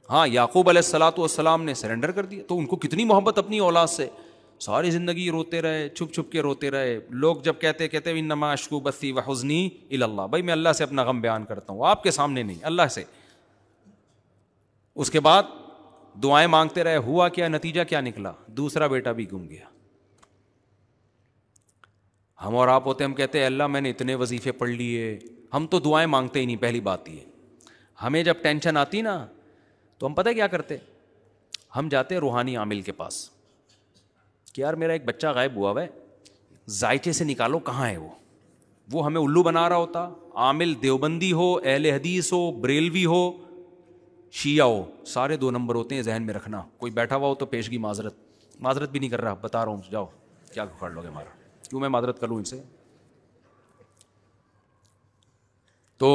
ہاں یعقوب علیہ الصلوۃ والسلام نے سرنڈر کر دیا, تو ان کو کتنی محبت اپنی اولاد سے, ساری زندگی روتے رہے, چھپ چھپ کے روتے رہے. لوگ جب کہتے انما اشکو بثی وحزنی الی اللہ, بھائی میں اللہ سے اپنا غم بیان کرتا ہوں, آپ کے سامنے نہیں, اللہ سے. اس کے بعد دعائیں مانگتے رہے, ہوا کیا, نتیجہ کیا نکلا, دوسرا بیٹا بھی گم گیا. ہم اور آپ ہوتے, ہم کہتے ہیں اللہ میں نے اتنے وظیفے پڑھ لیے, ہم تو دعائیں مانگتے ہی نہیں. پہلی بات یہ, ہمیں جب ٹینشن آتی نا تو ہم پتہ کیا کرتے, ہم جاتے روحانی عامل کے پاس کہ یار میرا ایک بچہ غائب ہوا ہے, ذائچے سے نکالو کہاں ہے وہ ہمیں الو بنا رہا ہوتا. عامل دیوبندی ہو, اہل حدیث ہو, بریلوی ہو, شیعہ ہو, سارے 2 نمبر ہوتے ہیں, ذہن میں رکھنا. کوئی بیٹھا ہوا ہو تو پیشگی معذرت بھی نہیں کر رہا, بتا رہا ہوں, جاؤ کیا کر لو گے ہمارا, کیوں میں معذرت کر لوں ان سے. تو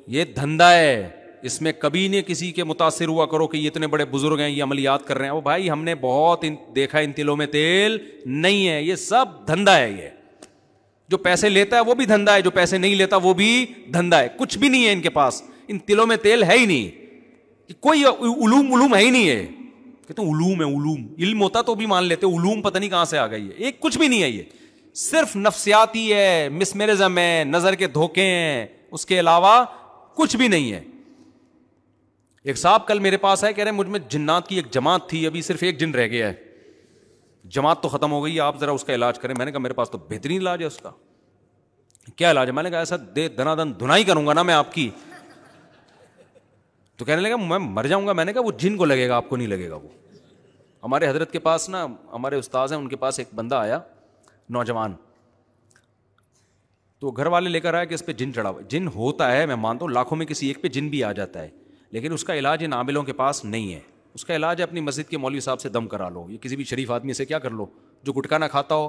یہ دھندا ہے, اس میں کبھی نہیں کسی کے متاثر ہوا کرو کہ یہ اتنے بڑے بزرگ ہیں, یہ عملیات کر رہے ہیں. وہ بھائی ہم نے بہت دیکھا, ان تلوں میں تیل نہیں ہے, یہ سب دھندا ہے. یہ جو پیسے لیتا ہے وہ بھی دھندا ہے, جو پیسے نہیں لیتا وہ بھی دھندا ہے. کچھ بھی نہیں ہے ان کے پاس, ان تلوں میں تیل ہے ہی نہیں, کوئی علوم ہے ہی نہیں ہے. کہتے ہیں علوم ہے, علم ہوتا تو بھی مان لیتے, علوم پتہ نہیں کہاں سے آ گئی ہے. ایک کچھ بھی نہیں ہے, یہ صرف نفسیاتی ہے, مسمرزم ہے, نظر کے دھوکے ہیں, اس کے علاوہ کچھ بھی نہیں ہے. ایک صاحب کل میرے پاس ہے, کہہ رہے ہیں مجھ میں جنات کی ایک جماعت تھی, ابھی صرف ایک جن رہ گیا ہے, جماعت تو ختم ہو گئی, آپ ذرا اس کا علاج کریں. میں نے کہا میرے پاس تو بہترین علاج ہے اس کا. کیا علاج ہے؟ میں نے کہا ایسا دنا دن دھنائی کروں گا نا میں آپ کی. تو کہنے لگا میں مر جاؤں گا. میں نے کہا وہ جن کو لگے گا, آپ کو نہیں لگے گا. وہ ہمارے حضرت کے پاس نا, ہمارے استاذ ہیں, ان کے پاس ایک بندہ آیا نوجوان, تو گھر والے لے کر آیا کہ اس پہ جن چڑھا ہوا. جن ہوتا ہے, میں مانتا ہوں لاکھوں میں کسی ایک پہ جن بھی آ جاتا ہے, لیکن اس کا علاج ان عاملوں کے پاس نہیں ہے. اس کا علاج ہے اپنی مسجد کے مولوی صاحب سے دم کرا لو, یا کسی بھی شریف آدمی سے کیا کر لو جو گٹکا نہ کھاتا ہو,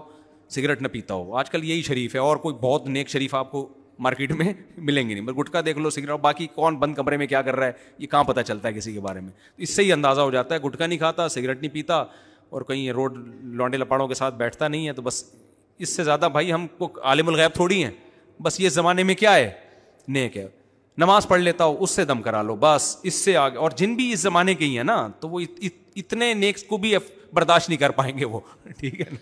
سگریٹ نہ پیتا ہو. آج کل یہی شریف ہے, اور کوئی بہت نیک شریف آپ کو مارکیٹ میں ملیں گے نہیں. بس گٹکا دیکھ لو, سگریٹ, باقی کون بند کمرے میں کیا کر رہا ہے یہ کہاں پتہ چلتا ہے کسی کے بارے میں. اس سے ہی اندازہ ہو جاتا ہے گٹکا نہیں کھاتا, سگریٹ نہیں پیتا, اور کہیں روڈ لونڈے لپاڑوں کے ساتھ بیٹھتا نہیں ہے. تو بس اس سے زیادہ بھائی ہم کو عالم الغیب تھوڑی ہیں. بس یہ زمانے میں کیا ہے, نیک ہے, نماز پڑھ لیتا ہو, اس سے دم کرا لو, بس اس سے آگے. اور جن بھی اس زمانے کے ہی ہیں نا, تو وہ اتنے نیک کو بھی برداشت نہیں کر پائیں گے وہ, ٹھیک ہے نا.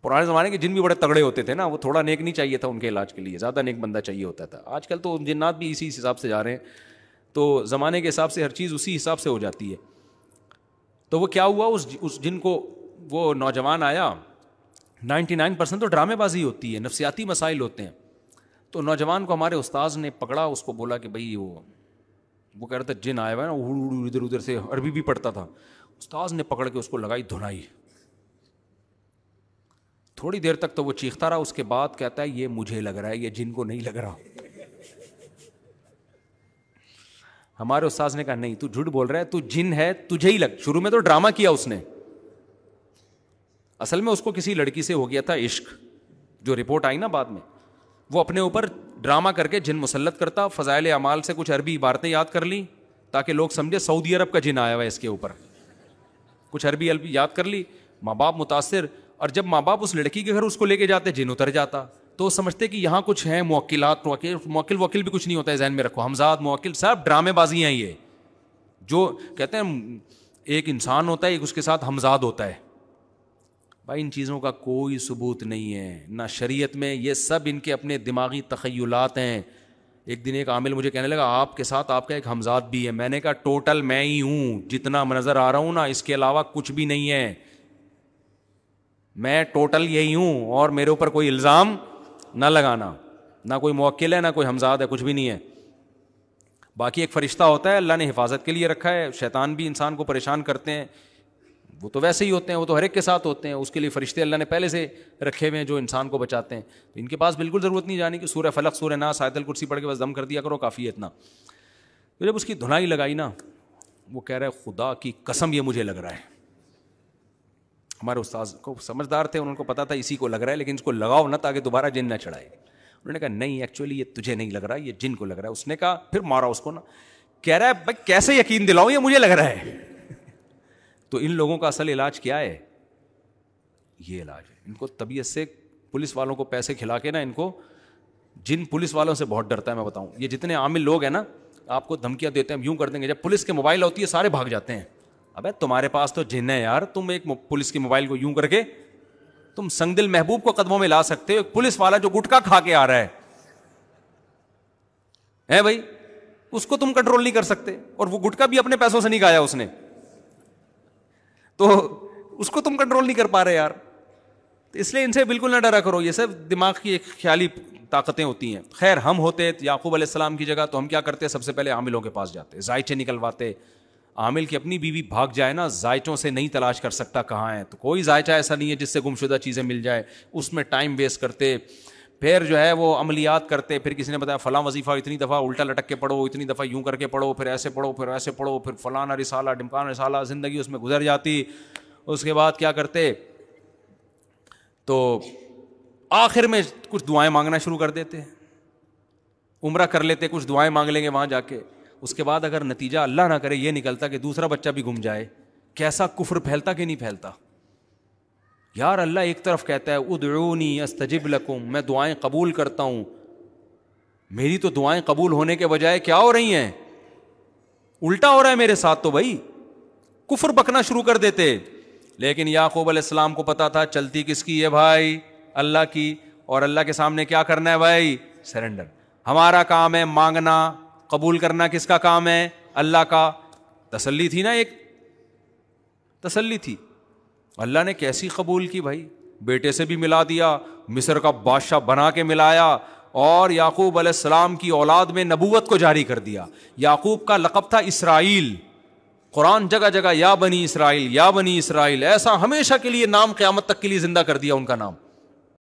پرانے زمانے کے جن بھی بڑے تگڑے ہوتے تھے نا, وہ تھوڑا نیک نہیں چاہیے تھا ان کے علاج کے لیے, زیادہ نیک بندہ چاہیے ہوتا تھا. آج کل تو جنات بھی اسی حساب سے جا رہے ہیں, تو زمانے کے حساب سے ہر چیز اسی حساب سے ہو جاتی ہے. تو وہ کیا ہوا, اس جن کو وہ نوجوان آیا, 99% تو ڈرامے بازی ہوتی ہے, نفسیاتی مسائل ہوتے ہیں. تو نوجوان کو ہمارے استاذ نے پکڑا, اس کو بولا کہ بھائی وہ کہہ رہا تھا جن آیا ہوا ہے نا, ادھر ادھر سے عربی بھی پڑھتا تھا. استاذ نے پکڑ کے اس کو لگائی دھنائی. تھوڑی دیر تک تو وہ چیختا رہا, اس کے بعد کہتا ہے یہ مجھے لگ رہا ہے, یہ جن کو نہیں لگ رہا. ہمارے استاذ نے کہا نہیں تو جھوٹ بول رہا ہے, تو جن ہے تجھے ہی لگ. شروع میں تو ڈرامہ کیا اس نے, اصل میں اس کو کسی لڑکی سے ہو گیا تھا عشق, جو رپورٹ آئی نا بعد میں. وہ اپنے اوپر ڈرامہ کر کے جن مسلط کرتا, فضائل اعمال سے کچھ عربی عبارتیں یاد کر لی تاکہ لوگ سمجھے سعودی عرب کا جن آیا ہوا ہے اس کے اوپر. کچھ عربی یاد کر لی, ماں باپ متاثر, اور جب ماں باپ اس لڑکی کے گھر اس کو لے کے جاتے جن اتر جاتا. تو سمجھتے کہ یہاں کچھ ہیں موکلات, موکل بھی کچھ نہیں ہوتا ہے, ذہن میں رکھو, ہمزاد موکل سب ڈرامے بازی ہیں. یہ جو کہتے ہیں ایک انسان ہوتا ہے, ایک اس کے ساتھ ہمزاد ہوتا ہے. بھائی ان چیزوں کا کوئی ثبوت نہیں ہے نہ شریعت میں, یہ سب ان کے اپنے دماغی تخیلات ہیں. ایک دن ایک عامل مجھے کہنے لگا آپ کے ساتھ آپ کا ایک ہمزاد بھی ہے. میں نے کہا ٹوٹل میں ہی ہوں, جتنا نظر آ رہا ہوں نا, اس کے علاوہ کچھ بھی نہیں ہے. میں ٹوٹل یہی ہوں, اور میرے اوپر کوئی الزام نہ لگانا, نہ کوئی موکل ہے نہ کوئی ہمزاد ہے, کچھ بھی نہیں ہے. باقی ایک فرشتہ ہوتا ہے, اللہ نے حفاظت کے لیے رکھا ہے. شیطان بھی انسان کو پریشان کرتے ہیں, وہ تو ویسے ہی ہوتے ہیں, وہ تو ہر ایک کے ساتھ ہوتے ہیں. اس کے لیے فرشتے اللہ نے پہلے سے رکھے ہوئے ہیں جو انسان کو بچاتے ہیں. تو ان کے پاس بالکل ضرورت نہیں جانے کی, سورہ فلق, سورہ ناس, آیت الکرسی پڑھ کے بس دم کر دیا کرو, کافی ہے اتنا. تو جب اس کی دھنائی لگائی نا, وہ کہہ رہا ہے خدا کی قسم یہ مجھے لگ رہا ہے. ہمارے استاذ کو سمجھدار تھے, ان کو پتا تھا اسی کو لگ رہا ہے, لیکن اس کو لگاؤ نہ تاکہ دوبارہ جن نہ چڑھائے. انہوں نے کہا نہیں ایکچولی یہ تجھے نہیں لگ رہا, یہ جن کو لگ رہا ہے. اس نے کہا, پھر مارا اس کو نا, کہہ رہا ہے بھائی کیسے یقین دلاؤں, یہ مجھے لگ رہا ہے. تو ان لوگوں کا اصل علاج کیا ہے, یہ علاج ہے. ان کو طبیعت سے پولیس والوں کو پیسے کھلا کے نا, ان کو جن پولیس والوں سے بہت ڈرتا ہے. میں بتاؤں, یہ جتنے عامل لوگ ہیں نا, آپ کو دھمکیاں دیتے ہیں ہم یوں کر دیں گے. جب پولیس کے موبائل ہوتی ہے سارے بھاگ جاتے ہیں. ابے تمہارے پاس تو جن ہے یار, تم ایک پولیس کے موبائل کو یوں کر کے تم سنگ دل محبوب کو قدموں میں لا سکتے ہو. ایک پولیس والا جو گٹکا کھا کے آ رہا ہے بھائی, اس کو تم کنٹرول نہیں کر سکتے, اور وہ گٹکا بھی اپنے پیسوں سے نہیں کھایا اس نے, تو اس کو تم کنٹرول نہیں کر پا رہے یار. تو اس لیے ان سے بالکل نہ ڈرا کرو, یہ سب دماغ کی ایک خیالی طاقتیں ہوتی ہیں. خیر ہم ہوتے یعقوب علیہ السلام کی جگہ تو ہم کیا کرتے, سب سے پہلے عاملوں کے پاس جاتے, زائچے نکلواتے. عامل کی اپنی بیوی بھاگ جائے نا, زائچوں سے نہیں تلاش کر سکتا کہاں ہے, تو کوئی زائچہ ایسا نہیں ہے جس سے گمشدہ چیزیں مل جائے, اس میں ٹائم ویسٹ کرتے. پھر جو ہے وہ عملیات کرتے, پھر کسی نے بتایا فلاں وظیفہ اتنی دفعہ الٹا لٹک کے پڑھو, اتنی دفعہ یوں کر کے پڑھو, پھر ایسے پڑھو, پھر ایسے پڑھو, پھر فلانا رسالہ ڈمکان رسالہ, زندگی اس میں گزر جاتی. اس کے بعد کیا کرتے, تو آخر میں کچھ دعائیں مانگنا شروع کر دیتے, عمرہ کر لیتے, کچھ دعائیں مانگ لیں گے وہاں جا کے. اس کے بعد اگر نتیجہ اللہ نہ کرے یہ نکلتا کہ دوسرا بچہ بھی گم جائے, کیسا کفر پھیلتا کہ نہیں پھیلتا. یار اللہ ایک طرف کہتا ہے ادعونی استجب لکم, میں دعائیں قبول کرتا ہوں, میری تو دعائیں قبول ہونے کے بجائے کیا ہو رہی ہیں, الٹا ہو رہا ہے میرے ساتھ. تو بھائی کفر بکنا شروع کر دیتے. لیکن یعقوب علیہ السلام کو پتا تھا چلتی کس کی ہے بھائی, اللہ کی, اور اللہ کے سامنے کیا کرنا ہے بھائی, سرنڈر. ہمارا کام ہے مانگنا, قبول کرنا کس کا کام ہے, اللہ کا. تسلی تھی نا, ایک تسلی تھی. اللہ نے کیسی قبول کی بھائی, بیٹے سے بھی ملا دیا, مصر کا بادشاہ بنا کے ملایا, اور یعقوب علیہ السلام کی اولاد میں نبوت کو جاری کر دیا. یعقوب کا لقب تھا اسرائیل. قرآن جگہ جگہ یا بنی اسرائیل, یا بنی اسرائیل, ایسا ہمیشہ کے لیے نام قیامت تک کے لیے زندہ کر دیا ان کا نام.